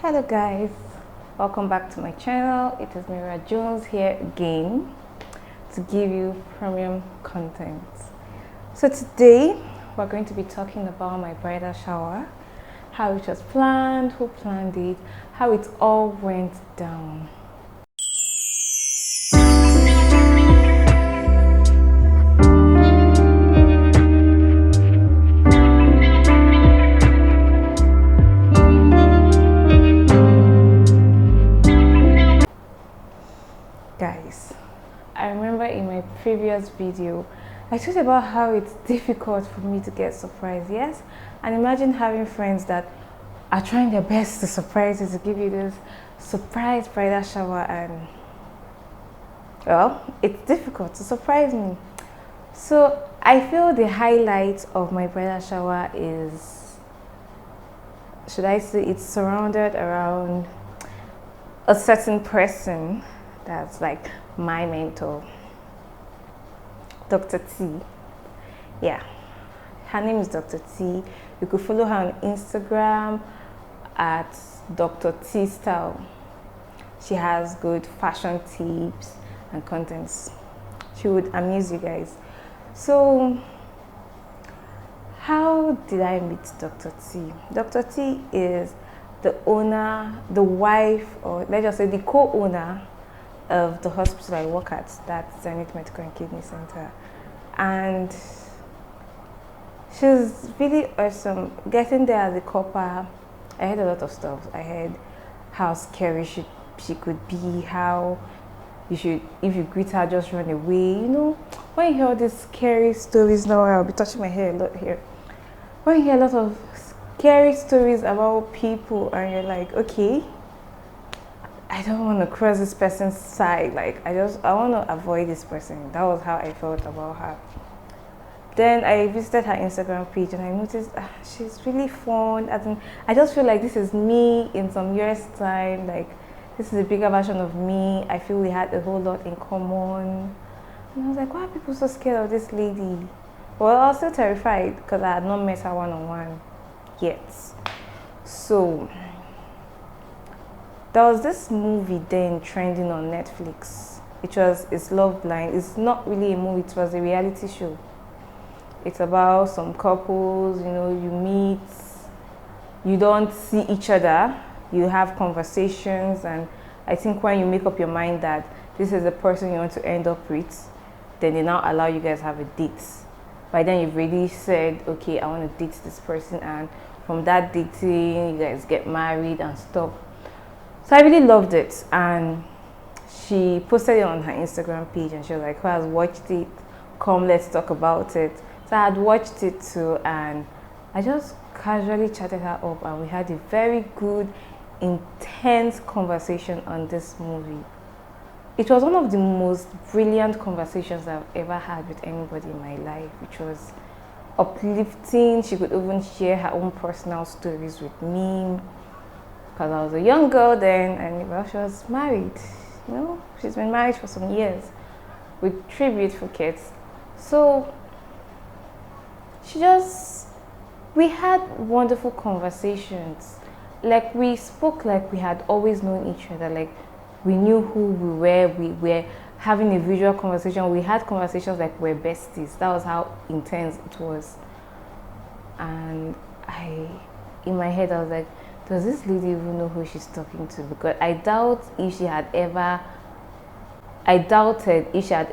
Hello guys, welcome back to my channel. It is Mira Jones here again to give you premium content. So today we're going to be talking about my bridal shower, how it was planned, who planned it, how it all went down. Guys, I remember in my previous video I talked about how it's difficult for me to get surprised. Yes, and imagine having friends that are trying their best to surprise you, to give you this surprise bridal shower, and well, it's difficult to surprise me. So I feel the highlight of my bridal shower is, should I say, it's surrounded around a certain person that's like my mentor, Dr. T. Yeah, her name is Dr. T. You could follow her on Instagram at Dr. T Style. She has good fashion tips and contents. She would amuse you guys. So how did I meet Dr. T? Dr. T is the owner, the wife, or let's just say the co-owner of the hospital I work at, that's Zenith Medical and Kidney Center. And she's really awesome. Getting there as a copper, I heard a lot of stuff. I heard how scary she could be, how you should, if you greet her, just run away. You know, when you hear all these scary stories, now I'll be touching my hair a lot here. When you hear a lot of scary stories about people and you're like, okay, I don't want to cross this person's side. Like, I want to avoid this person. That was how I felt about her. Then I visited her Instagram page and I noticed she's really fun. I just feel like this is me in some years' time. Like, this is a bigger version of me. I feel we had a whole lot in common. And I was like, why are people so scared of this lady? Well, I was still terrified because I had not met her one-on-one yet. So there was this movie then trending on Netflix. It's Love Blind. It's not really a movie, it was a reality show. It's about some couples, you know, you meet, you don't see each other, you have conversations, and I think when you make up your mind that this is the person you want to end up with, then they now allow you guys to have a date. By then you've really said, okay, I want to date this person, and from that dating, you guys get married and stuff. So I really loved it, and she posted it on her Instagram page and she was like, who has watched it? Come, let's talk about it. So I had watched it too, and I just casually chatted her up and we had a very good, intense conversation on this movie. It was one of the most brilliant conversations I've ever had with anybody in my life, which was uplifting. She could even share her own personal stories with me. Because I was a young girl then, and well, she was married. You know, she's been married for some years with 3 beautiful kids. So we had wonderful conversations. Like, we spoke like we had always known each other. Like, we knew who we were. We were having a visual conversation. We had conversations like we're besties. That was how intense it was. And in my head, I was like, does this lady even know who she's talking to? Because I doubted if she had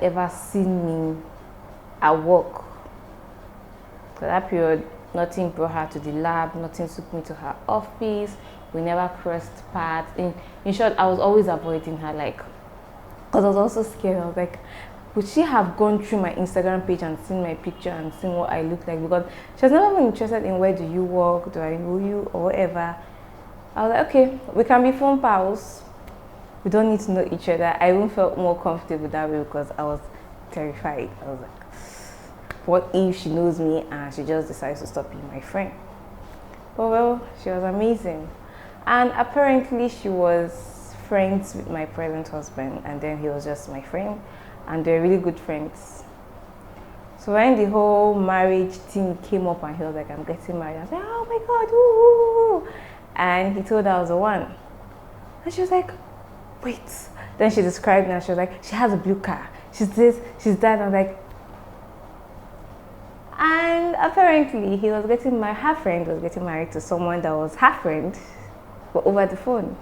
ever seen me at work. For that period, nothing brought her to the lab, nothing took me to her office. We never crossed paths. In short, I was always avoiding her, like, because I was also scared. I was like, would she have gone through my Instagram page and seen my picture and seen what I look like? Because she was never been interested in where do you work, do I know you, or whatever. I was like, okay, we can be phone pals. We don't need to know each other. I even felt more comfortable that way because I was terrified. I was like, what if she knows me and she just decides to stop being my friend? But well, she was amazing. And apparently she was friends with my present husband, and then he was just my friend, and they're really good friends. So when the whole marriage thing came up and he was like, I'm getting married, I was like, oh my God, woo, woo, woo. and he told her I was the one. And she was like, wait. Then she described me and she was like, she has a blue car. She's this, she's that. And I was like, and apparently he was getting married, her friend was getting married to someone that was her friend, but over the phone.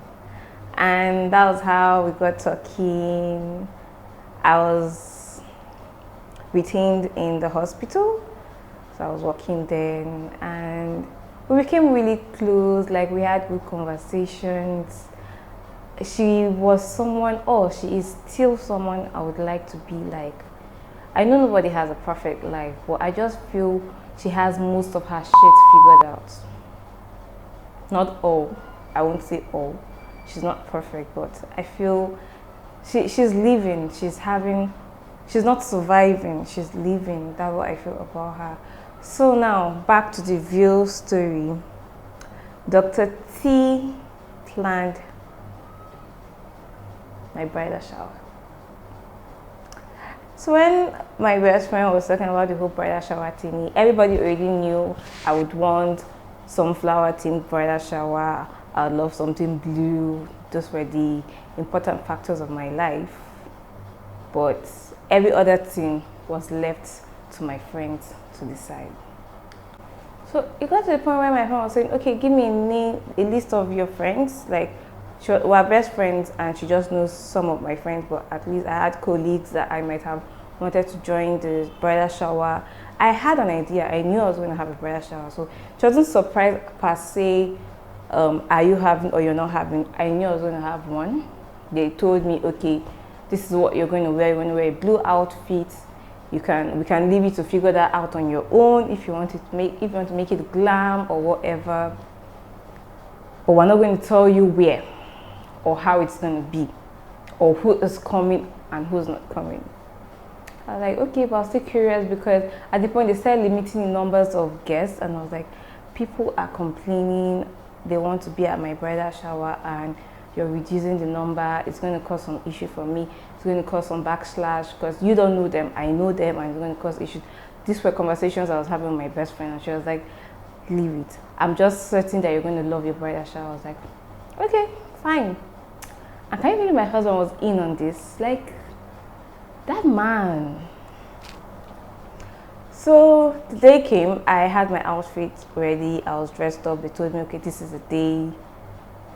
And that was how we got talking. I was retained in the hospital, so I was working then, and we became really close. Like, we had good conversations. She was someone, she is still someone I would like to be like. I know nobody has a perfect life, but I just feel she has most of her shit figured out. Not all, I won't say all. She's not perfect, but I feel she's living, she's not surviving, she's living. That's what I feel about her. So now, back to the real story. Dr. T planned my bridal shower. So when my best friend was talking about the whole bridal shower thing, everybody already knew I would want some flower themed bridal shower. I would love something blue. Those were the important factors of my life. But every other thing was left to my friends to decide. So it got to the point where my friend was saying, okay, give me a list of your friends. Like, we're best friends and she just knows some of my friends, but at least I had colleagues that I might have wanted to join the bridal shower. I had an idea. I knew I was going to have a bridal shower. So she wasn't surprised per se, are you having or you're not having. I knew I was going to have one. They told me, okay, this is what you're going to wear. You're going to wear a blue outfit. We can leave you to figure that out on your own if you want to make it glam or whatever. But we're not going to tell you where or how it's going to be, or who is coming and who's not coming. I was like, okay, but I was still curious because at the point they started limiting the numbers of guests, and I was like, people are complaining they want to be at my bridal shower and you're reducing the number. It's going to cause some issue for me. It's going to cause some backslash because you don't know them, I know them, and it's going to cause issues. These were conversations I was having with my best friend, and she was like, leave it. I'm just certain that you're going to love your bridal shower. I was like, okay, fine. And can you believe my husband was in on this? Like, that man. So the day came, I had my outfit ready, I was dressed up. They told me, okay, this is the day.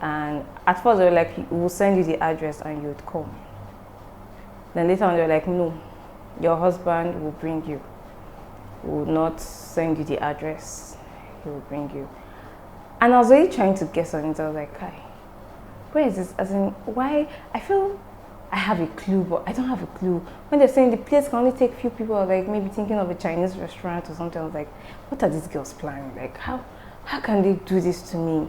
And at first they were like, we'll send you the address and you would come. Then later on they were like, no, your husband will bring you. We will not send you the address, he will bring you. And I was really trying to guess on it. I was like, Kai, where is this? As in, why? I feel I have a clue, but I don't have a clue. When they're saying the place can only take few people, I was like, maybe thinking of a Chinese restaurant or something. I was like, what are these girls planning? Like, how can they do this to me?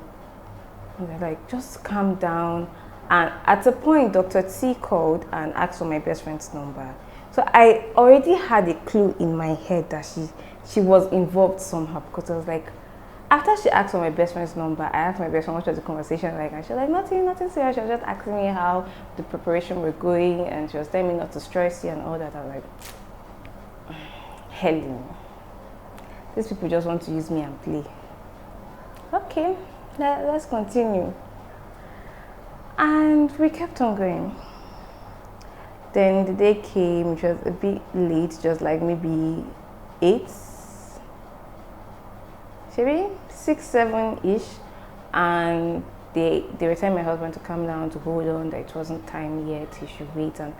And they're like, just calm down. And at a point, Dr. T called and asked for my best friend's number. So I already had a clue in my head that she was involved somehow, because I was like, after she asked for my best friend's number, I asked my best friend what was the conversation like, and she was like, nothing serious. She was just asking me how the preparation were going, and she was telling me not to stress you and all that. I was like, Helen, these people just want to use me and play. Okay, let's continue. And we kept on going. Then the day came, which was a bit late, just like maybe 8, maybe 6, 7-ish, and they were telling my husband to calm down, to hold on, that it wasn't time yet, he should wait. And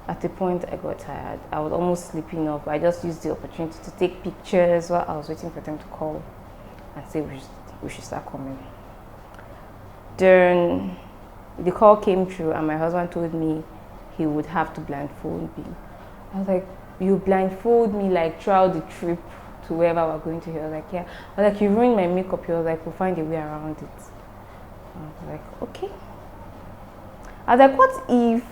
at the point I got tired, I was almost sleeping off. I just used the opportunity to take pictures while I was waiting for them to call and say we should start coming. Then the call came through and my husband told me he would have to blindfold me. I was like, you blindfold me like throughout the trip to wherever we're going to? He was like, yeah. I was like, you ruined my makeup. He was like, we'll find a way around it. I was like, okay. I was like, what if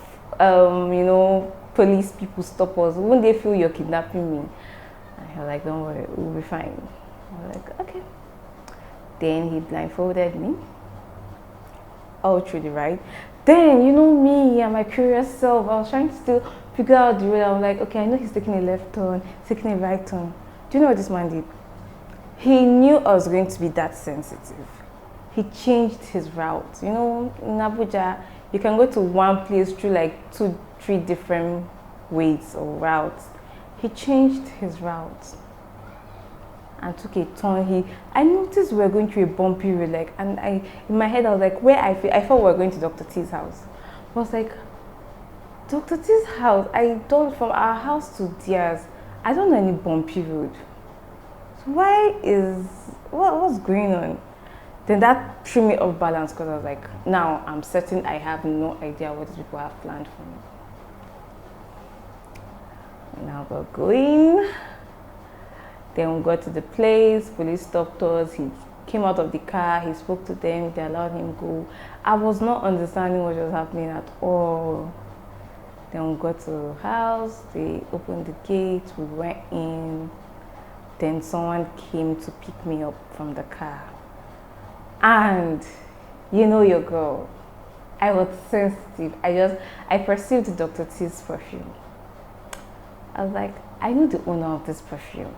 police people stop us? Won't they feel you're kidnapping me? And he was like, don't worry, we'll be fine. I was like, okay. Then he blindfolded me all through the ride. Then, you know me and my curious self, I was trying to still figure out the road. I was like, okay, I know he's taking a left turn, taking a right turn. Do you know what this man did? He knew I was going to be that sensitive. he changed his route. You know, in Abuja, you can go to one place through like 2, 3 different ways or routes. He changed his route and took a turn. I noticed we were going through a bumpy road, like, and in my head I was like, I thought we were going to Dr. T's house. I was like, Dr. T's house? From our house to theirs, I don't know any bumpy road. So what's going on? Then that threw me off balance because I was like, now I'm certain I have no idea what these people have planned for me. Now we're going. Then we got to the place, police stopped us, he came out of the car, he spoke to them, they allowed him go. I was not understanding what was happening at all. Then we got to the house, they opened the gate, we went in. Then someone came to pick me up from the car. And you know your girl, I was sensitive. I perceived Dr. T's perfume. I was like, I know the owner of this perfume.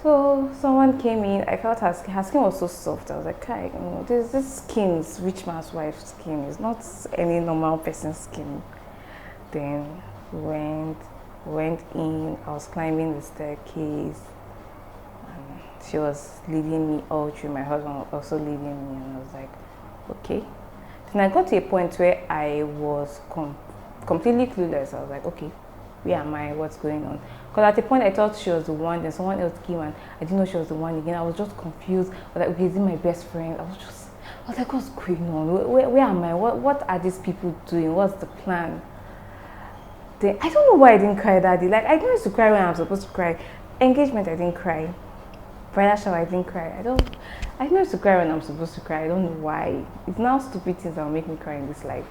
So someone came in, I felt her skin was so soft. I was like, you know, this skin is rich man's wife's skin. It's not any normal person's skin. Then we went in, I was climbing the staircase. She was leading me all through, my husband was also leading me, and I was like, okay. Then I got to a point where I was completely clueless. I was like, okay, where am I? What's going on? Because at the point I thought she was the one, then someone else came and I didn't know she was the one again. I was just confused. I was like, okay, is it my best friend? I was like, what's going on? Where am I? What are these people doing? What's the plan? Then I don't know why I didn't cry that day. Like, I used to cry when I'm supposed to cry. Engagement, I didn't cry. Bridal shower, I didn't cry. I used to cry when I'm supposed to cry. I don't know why. It's now stupid things that will make me cry in this life.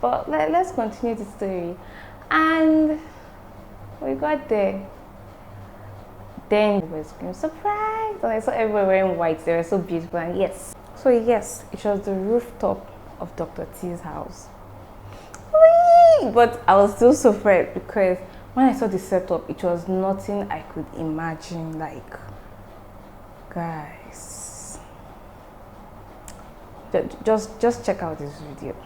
But let's continue the story. And we got there. Then we were screaming, surprise! And I saw everyone wearing white. They were so beautiful. And yes, it was the rooftop of Dr. T's house. Whee! But I was still so afraid because when I saw the setup, it was nothing I could imagine. Like, guys, just check out this video.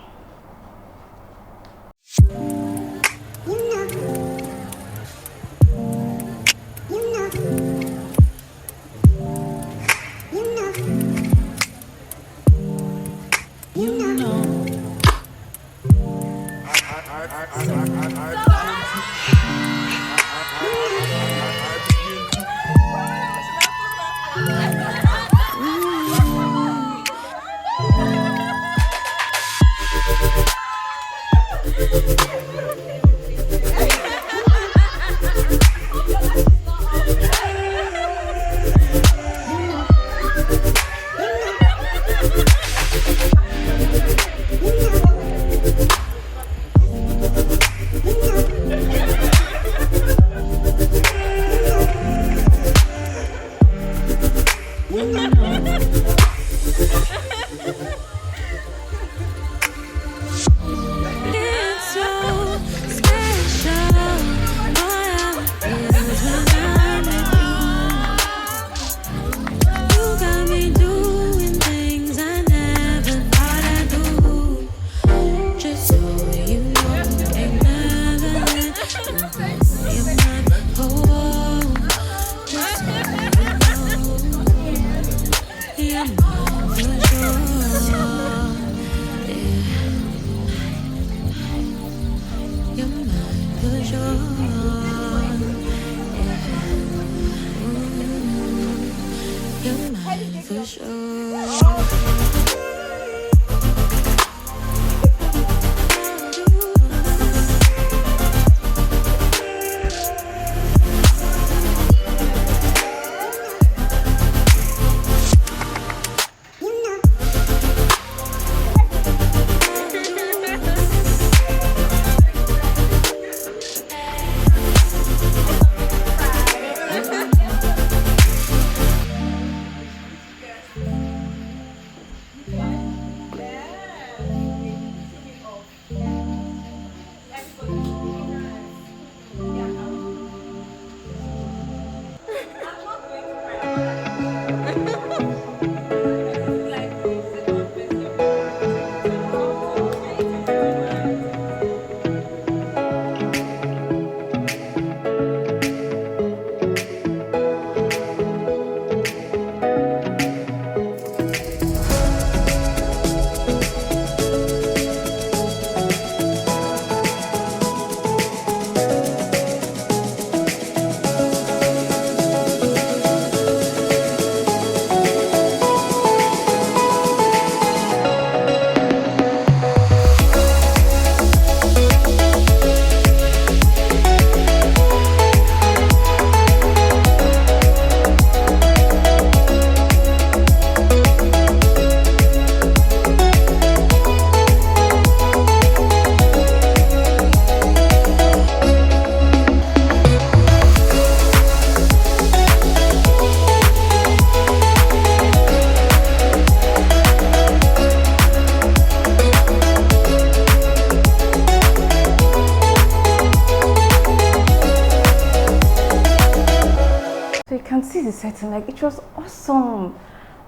the setting, like it was awesome.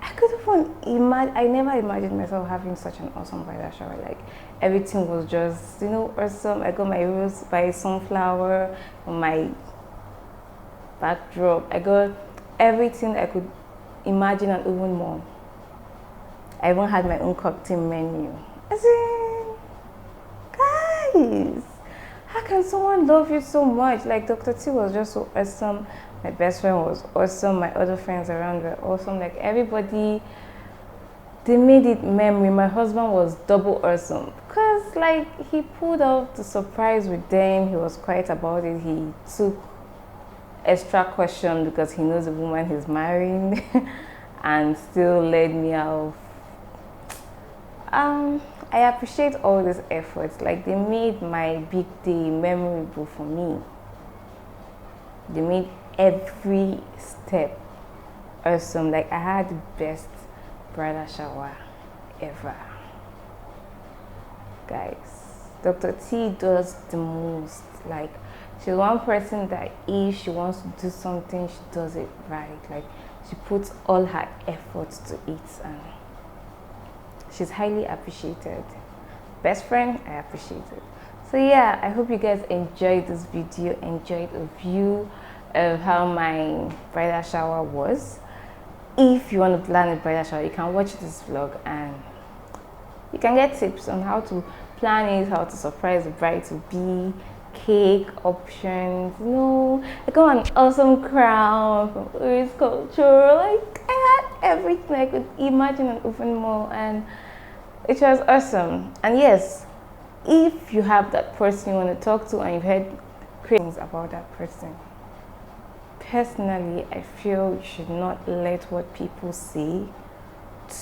I couldn't even imagine. I never imagined myself having such an awesome bridal shower. Like everything was just, you know, awesome. I got my rose by sunflower on my backdrop. I got everything I could imagine and even more. I even had my own cocktail menu. As in, guys, how can someone love you so much? Like Dr. T was just so awesome. My best friend was awesome. My other friends around were awesome. Like everybody, they made it memory. My husband was double awesome because like he pulled off the surprise with them. He was quiet about it. He took extra question because he knows the woman he's marrying and still led me out. I appreciate all these efforts. Like they made my big day memorable for me. They made every step awesome. Like I had the best bridal shower ever. Guys, Dr. T does the most. Like she's one person that if she wants to do something, she does it right. Like she puts all her efforts to it and she's highly appreciated. Best friend, I appreciate it. So yeah, I hope you guys enjoyed this video, enjoyed a view of how my bridal shower was. If you want to plan a bridal shower, you can watch this vlog and you can get tips on how to plan it, how to surprise the bride to be, cake options, you know. I got an awesome crown from Uri's culture. Like I had everything I could imagine and even more, and it was awesome. And yes, if you have that person you want to talk to and you've heard great things about that person, personally, I feel you should not let what people say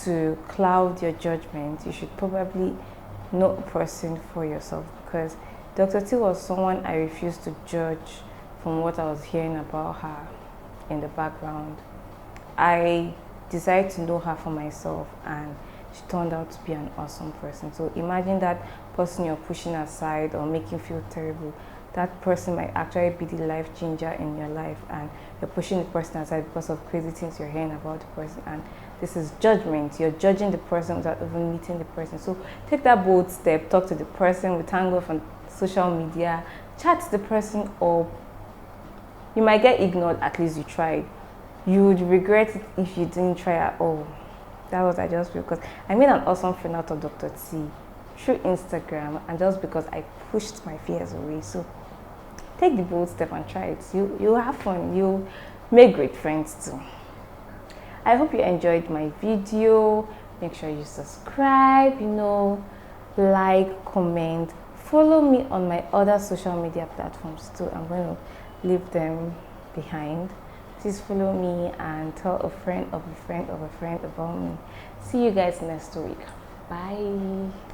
to cloud your judgment. You should probably know a person for yourself, because Dr. T was someone I refused to judge from what I was hearing about her in the background. I decided to know her for myself and she turned out to be an awesome person. So imagine that person you're pushing aside or making you feel terrible. That person might actually be the life changer in your life, and you're pushing the person aside because of crazy things you're hearing about the person, and this is judgment. You're judging the person without even meeting the person. So take that bold step, talk to the person, we thank God for social media, chat to the person, or you might get ignored. At least you tried. You would regret it if you didn't try at all. That was I just because I made an awesome friend out of Dr. T through Instagram, and just because I pushed my fears away. So take the bold step and try it. You'll have fun. You'll make great friends too. I hope you enjoyed my video. Make sure you subscribe, you know, like, comment, follow me on my other social media platforms too. I'm going to leave them behind. Please follow me and tell a friend of a friend of a friend about me. See you guys next week. Bye.